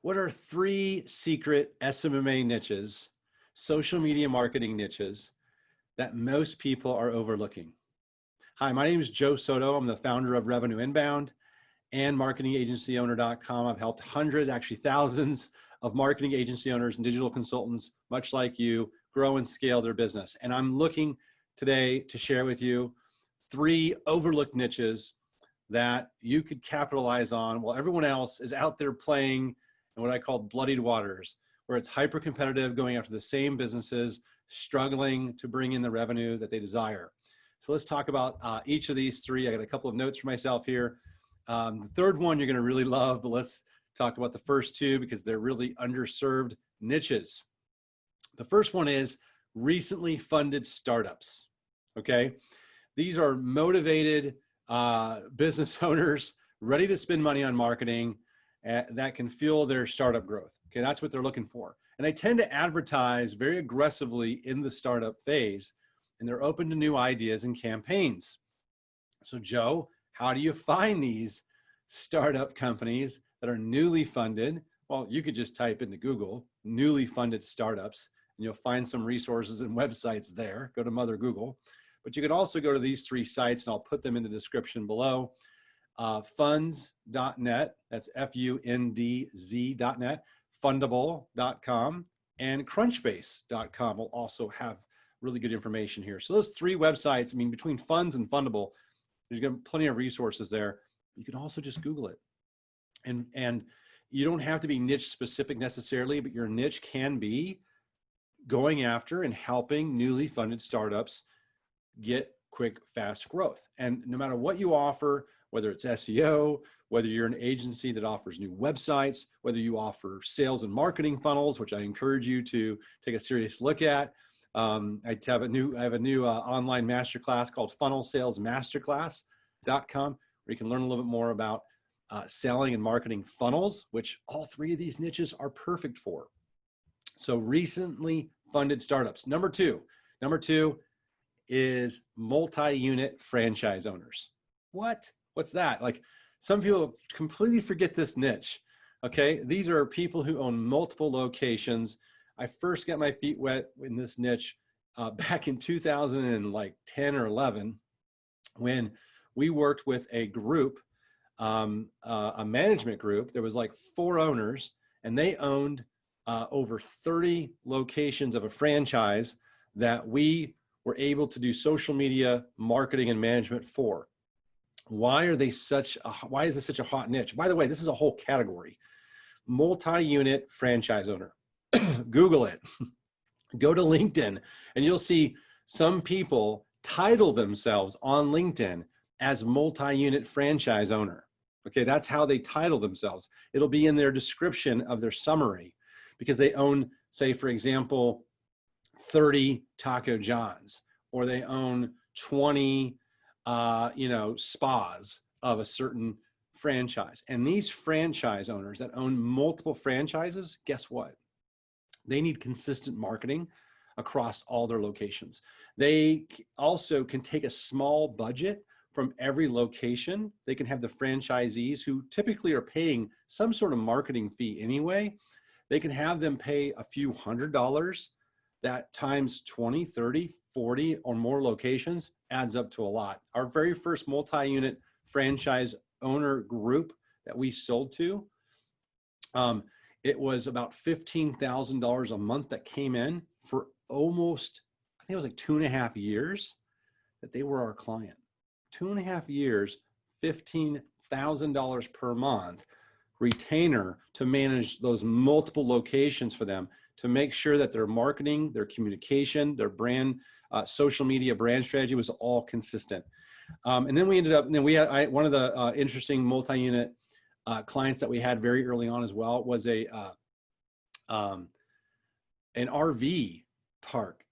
What are 3 secret SMMA niches, social media marketing niches, that most people are overlooking? Hi, my name is Joe Soto. I'm the founder of Revenue Inbound and marketingagencyowner.com. I've helped hundreds, actually thousands of marketing agency owners and digital consultants, much like you, grow and scale their business. And I'm looking today to share with you 3 overlooked niches that you could capitalize on while everyone else is out there playing in what I call bloodied waters, where it's hyper competitive, going after the same businesses, struggling to bring in the revenue that they desire. So let's talk about each of these 3. I got a couple of notes for myself here. The third one you're gonna really love, but let's talk about the first 2 because they're really underserved niches. The first one is recently funded startups, okay? These are motivated business owners ready to spend money on marketing that can fuel their startup growth. Okay, that's what they're looking for. And they tend to advertise very aggressively in the startup phase, and they're open to new ideas and campaigns. So Joe, how do you find these startup companies that are newly funded? Well, you could just type into Google, newly funded startups, and you'll find some resources and websites there. Go to Mother Google. But you could also go to these 3 sites, and I'll put them in the description below. Funds.net, that's FUNDZ.net, fundable.com, and crunchbase.com will also have really good information here. So those 3 websites, I mean, between Funds and Fundable, there's gonna be plenty of resources there. You can also just Google it. And you don't have to be niche specific necessarily, but your niche can be going after and helping newly funded startups get quick, fast growth. And no matter what you offer, whether it's SEO, whether you're an agency that offers new websites, whether you offer sales and marketing funnels, which I encourage you to take a serious look at. I have a new online masterclass called funnelsalesmasterclass.com, where you can learn a little bit more about selling and marketing funnels, which all 3 of these niches are perfect for. So recently funded startups. Number two is multi-unit franchise owners. What's that? Like, some people completely forget this niche. Okay, these are people who own multiple locations. I first got my feet wet in this niche back in 2010 or 11, when we worked with a group, a management group. There was like 4 owners, and they owned over 30 locations of a franchise that we were able to do social media marketing and management for. Why is this such a hot niche? By the way, this is a whole category. Multi-unit franchise owner. Google it. Go to LinkedIn, and you'll see some people title themselves on LinkedIn as multi-unit franchise owner. Okay, that's how they title themselves. It'll be in their description of their summary, because they own, say, for example, 30 Taco Johns, or they own 20 spas of a certain franchise. And these franchise owners that own multiple franchises, guess what? They need consistent marketing across all their locations. They also can take a small budget from every location. They can have the franchisees, who typically are paying some sort of marketing fee anyway, they can have them pay a few $100s. That times 20, 30, 40 or more locations adds up to a lot. Our very first multi-unit franchise owner group that we sold to, it was about $15,000 a month that came in for almost, I think it was like 2.5 years that they were our client. 2.5 years, $15,000 per month retainer to manage those multiple locations for them, to make sure that their marketing, their communication, their brand, social media brand strategy was all consistent. And then we ended up, and then we had one of the interesting multi-unit clients that we had very early on as well was an RV park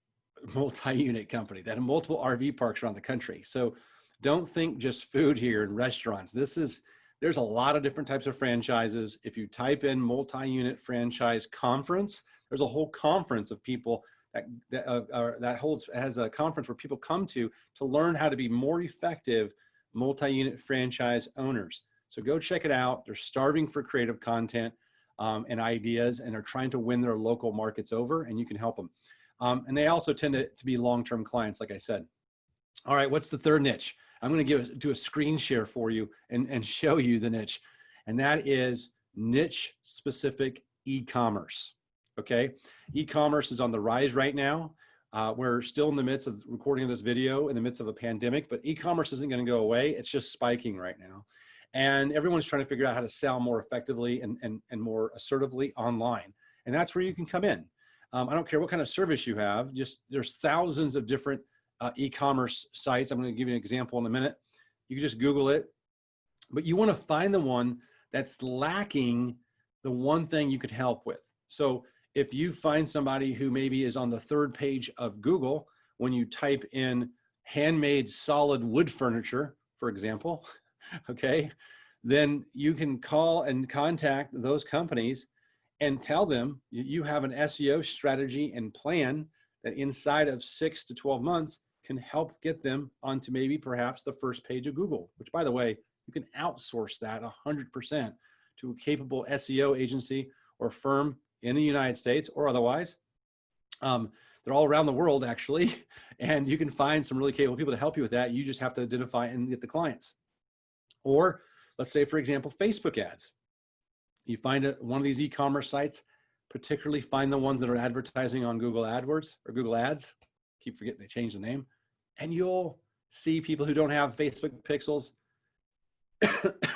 multi-unit company that had multiple RV parks around the country. So don't think just food here and restaurants. There's a lot of different types of franchises. If you type in multi-unit franchise conference, there's a whole conference of people has a conference where people come to learn how to be more effective multi-unit franchise owners. So go check it out. They're starving for creative content. and ideas, and are trying to win their local markets over, and you can help them. And they also tend to be long-term clients, like I said. All right, what's the third niche? I'm going to do a screen share for you and show you the niche. And that is niche specific e-commerce. Okay. E-commerce is on the rise right now. We're still in the midst of recording this video in the midst of a pandemic, but e-commerce isn't going to go away. It's just spiking right now. And everyone's trying to figure out how to sell more effectively and more assertively online. And that's where you can come in. I don't care what kind of service you have, just there's thousands of different e-commerce sites. I'm going to give you an example in a minute. You can just Google it, but you want to find the one that's lacking the one thing you could help with. So if you find somebody who maybe is on the third page of Google, when you type in handmade solid wood furniture, for example, okay, then you can call and contact those companies and tell them you have an SEO strategy and plan that inside of 6 to 12 months can help get them onto maybe perhaps the first page of Google, which, by the way, you can outsource that 100% to a capable SEO agency or firm in the United States or otherwise. They're all around the world, actually, and you can find some really capable people to help you with that. You just have to identify and get the clients. Or let's say, for example, Facebook ads. You find one of these e-commerce sites, particularly find the ones that are advertising on Google AdWords or Google Ads. Keep forgetting they changed the name. And you'll see people who don't have Facebook pixels.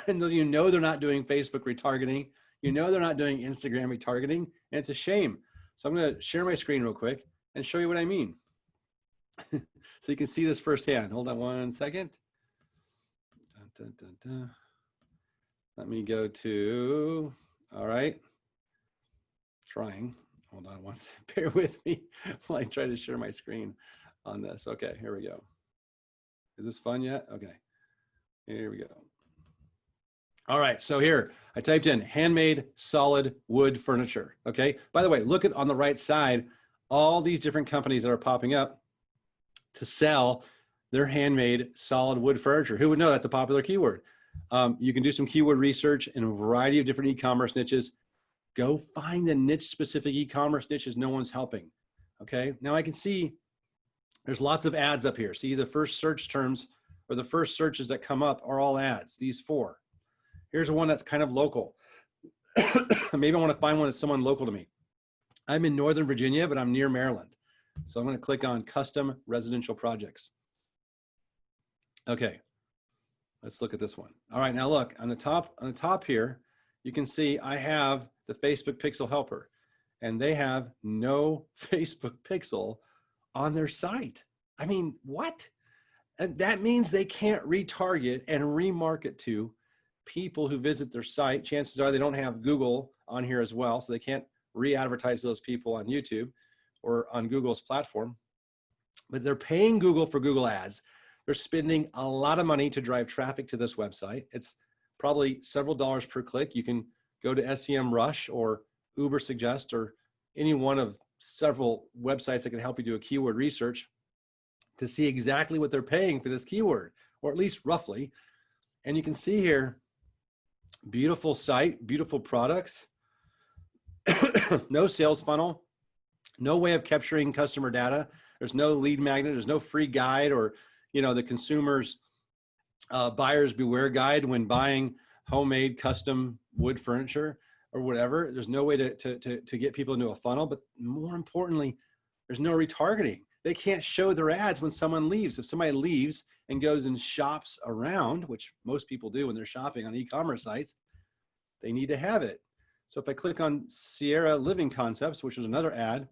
And you know they're not doing Facebook retargeting. You know they're not doing Instagram retargeting. And it's a shame. So I'm going to share my screen real quick and show you what I mean. So you can see this firsthand. Hold on one second. Dun, dun, dun, dun. Let me go to, all right. Trying. Hold on one second. Bear with me while I try to share my screen on this. Okay, here we go. Is this fun yet? Okay, here we go. All right, so here I typed in handmade solid wood furniture. Okay, by the way, look at on the right side, all these different companies that are popping up to sell their handmade solid wood furniture. Who would know that's a popular keyword? You can do some keyword research in a variety of different e-commerce niches. Go find the niche specific e-commerce niches no one's helping. Okay, now I can see there's lots of ads up here. See, the first search terms or the first searches that come up are all ads, these 4. Here's one that's kind of local. Maybe I want to find one that's someone local to me. I'm in Northern Virginia, but I'm near Maryland. So I'm going to click on custom residential projects. Okay, let's look at this one. All right, now look on the top here, you can see I have the Facebook Pixel Helper, and they have no Facebook Pixel on their site. I mean, what? And that means they can't retarget and remarket to people who visit their site. Chances are they don't have Google on here as well, so they can't re-advertise those people on YouTube or on Google's platform. But they're paying Google for Google ads. They're spending a lot of money to drive traffic to this website. It's probably several dollars per click. You can go to SEMrush or Ubersuggest or any one of several websites that can help you do a keyword research to see exactly what they're paying for this keyword, or at least roughly. And you can see here, beautiful site, beautiful products, no sales funnel, no way of capturing customer data. There's no lead magnet, there's no free guide or, you know, the consumer's buyer's beware guide when buying homemade custom wood furniture or whatever. There's no way to get people into a funnel, but more importantly, there's no retargeting. They can't show their ads when someone leaves. If somebody leaves and goes and shops around, which most people do when they're shopping on e-commerce sites, they need to have it. So if I click on Sierra Living Concepts, which was another ad,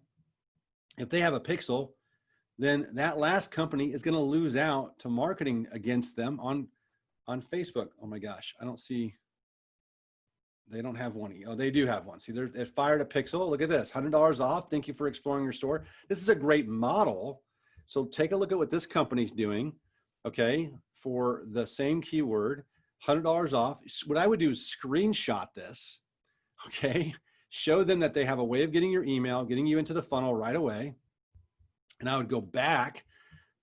if they have a pixel, then that last company is going to lose out to marketing against them on Facebook. Oh my gosh, I don't see, they don't have one. Oh, they do have one. See, they fired a pixel. Look at this, $100 off. Thank you for exploring your store. This is a great model. So take a look at what this company's doing, okay, for the same keyword, $100 off. What I would do is screenshot this, okay, show them that they have a way of getting your email, getting you into the funnel right away. And I would go back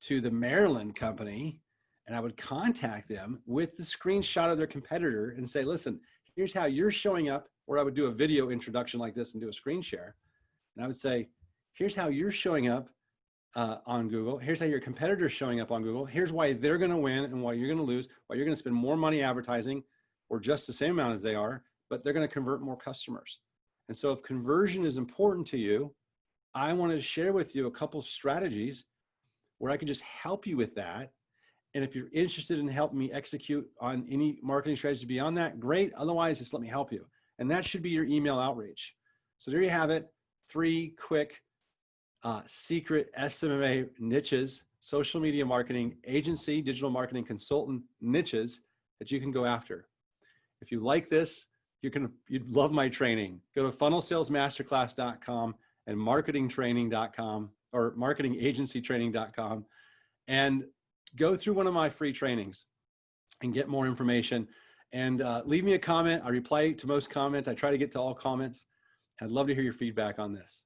to the Maryland company and I would contact them with the screenshot of their competitor and say, listen, here's how you're showing up Or I would do a video introduction like this and do a screen share. And I would say, here's how you're showing up on Google. Here's how your competitor's showing up on Google. Here's why they're going to win and why you're going to lose, why you're going to spend more money advertising or just the same amount as they are, but they're going to convert more customers. And so if conversion is important to you, I want to share with you a couple strategies where I can just help you with that. And if you're interested in helping me execute on any marketing strategies beyond that, great. Otherwise, just let me help you. And that should be your email outreach. So there you have it. 3 quick secret SMMA niches, social media marketing agency, digital marketing consultant niches that you can go after. If you like this, you'd love my training. Go to funnelsalesmasterclass.com and marketingtraining.com or marketingagencytraining.com and go through one of my free trainings and get more information. And leave me a comment. I reply to most comments. I try to get to all comments. I'd love to hear your feedback on this.